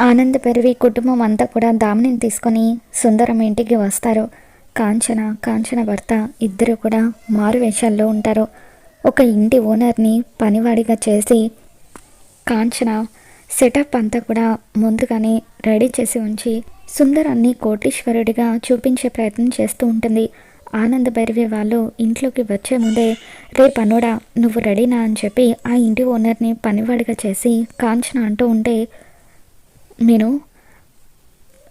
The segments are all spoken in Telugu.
ఆనంద్ భైరవి కుటుంబం అంతా కూడా దామినిని తీసుకొని సుందరం ఇంటికి వస్తారు. కాంచన భర్త ఇద్దరు కూడా మారు వేషాల్లో ఉంటారు. ఒక ఇంటి ఓనర్ని పనివాడిగా చేసి కాంచన సెటప్ అంతా కూడా ముందుగానే రెడీ చేసి ఉంచి సుందరాన్ని కోటీశ్వరుడిగా చూపించే ప్రయత్నం చేస్తూ ఉంటుంది. ఆనంద్ భైరవి వాళ్ళు ఇంట్లోకి వచ్చే ముందే రేపు అనోడా నువ్వు రెడీనా అని చెప్పి ఆ ఇంటి ఓనర్ని పనివాడిగా చేసి కాంచన అంటూ ఉంటే, నేను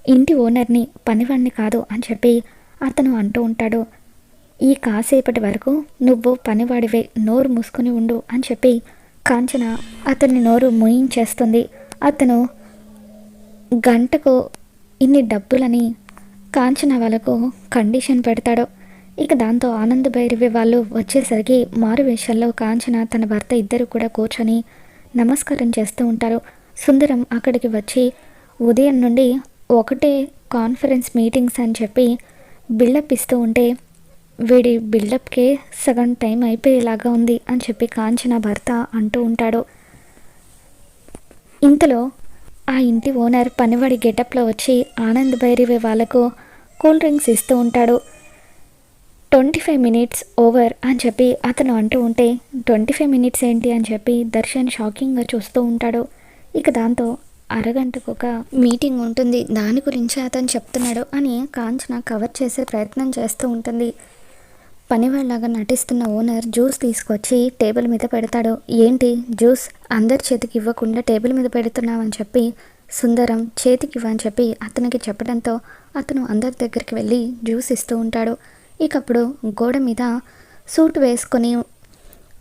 ఇంటి ఓనర్ని పనివాడిని కాదు అని చెప్పి అతను అంటూ ఉంటాడు. ఈ కాసేపటి వరకు నువ్వు పనివాడివే, నోరు మూసుకొని ఉండు అని చెప్పి కాంచన అతన్ని నోరు మూయించేస్తుంది. అతను గంటకు ఇన్ని డబ్బులని కాంచన వాళ్ళకు కండిషన్ పెడతాడు. ఇక దాంతో ఆనంద్ భైరవి వాళ్ళు వచ్చేసరికి మారు వేషాల్లో కాంచన తన భర్త ఇద్దరు కూడా కూర్చొని నమస్కారం చేస్తూ ఉంటారు. సుందరం అక్కడికి వచ్చి ఉదయం నుండి ఒకటే కాన్ఫరెన్స్ మీటింగ్స్ అని చెప్పి బిల్డప్ ఇస్తూ ఉంటే, వీడి బిల్డప్కే సగం టైం అయిపోయేలాగా ఉంది అని చెప్పి కాంచన భర్త అంటూ ఉంటాడు. ఇంతలో ఆ ఇంటి ఓనర్ పనివాడి గెటప్లో వచ్చి ఆనంద్ భైరవి వాళ్ళకు కూల్ డ్రింక్స్ ఇస్తూ ఉంటాడు. 25 మినిట్స్ ఓవర్ అని చెప్పి అతను అంటూ ఉంటే, 25 మినిట్స్ ఏంటి అని చెప్పి దర్శన్ షాకింగ్గా చూస్తూ ఉంటాడు. ఇక దాంతో అరగంటకు ఒక మీటింగ్ ఉంటుంది, దాని గురించి అతను చెప్తున్నాడు అని కాంచన కవర్ చేసే ప్రయత్నం చేస్తూ ఉంటుంది. పనివాళ్ళలాగా నటిస్తున్న ఓనర్ జ్యూస్ తీసుకొచ్చి టేబుల్ మీద పెడతాడు. ఏంటి జ్యూస్ అందరి చేతికి ఇవ్వకుండా టేబుల్ మీద పెడుతున్నావని చెప్పి సుందరం చేతికి ఇవ్వని చెప్పి అతనికి చెప్పడంతో అతను అందరి దగ్గరికి వెళ్ళి జ్యూస్ ఇస్తూ ఉంటాడు. ఇకప్పుడు గోడ మీద సూట్ వేసుకొని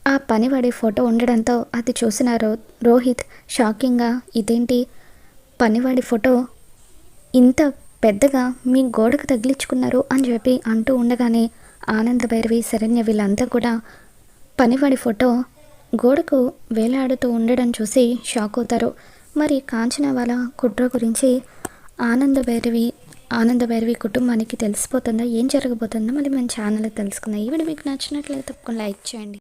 ఆ పనివాడి ఫోటో ఉండడంతో అది చూసిన రోహిత్ షాకింగ్గా, ఇదేంటి పనివాడి ఫోటో ఇంత పెద్దగా మీ గోడకు తగిలించుకున్నారు అని చెప్పి అంటూ ఉండగానే ఆనంద్ భైరవి శరణ్య వీళ్ళంతా కూడా పనివాడి ఫోటో గోడకు వేలాడుతూ ఉండడం చూసి షాక్ అవుతారు. మరి కాంచన వాళ్ళ కుట్ర గురించి ఆనంద్ భైరవి కుటుంబానికి తెలిసిపోతుందా, ఏం జరగబోతుందో మళ్ళీ మన ఛానల్లో తెలుసుకుందాం. ఈ వీడియో మీకు నచ్చినట్లయితే తప్పకుండా లైక్ చేయండి.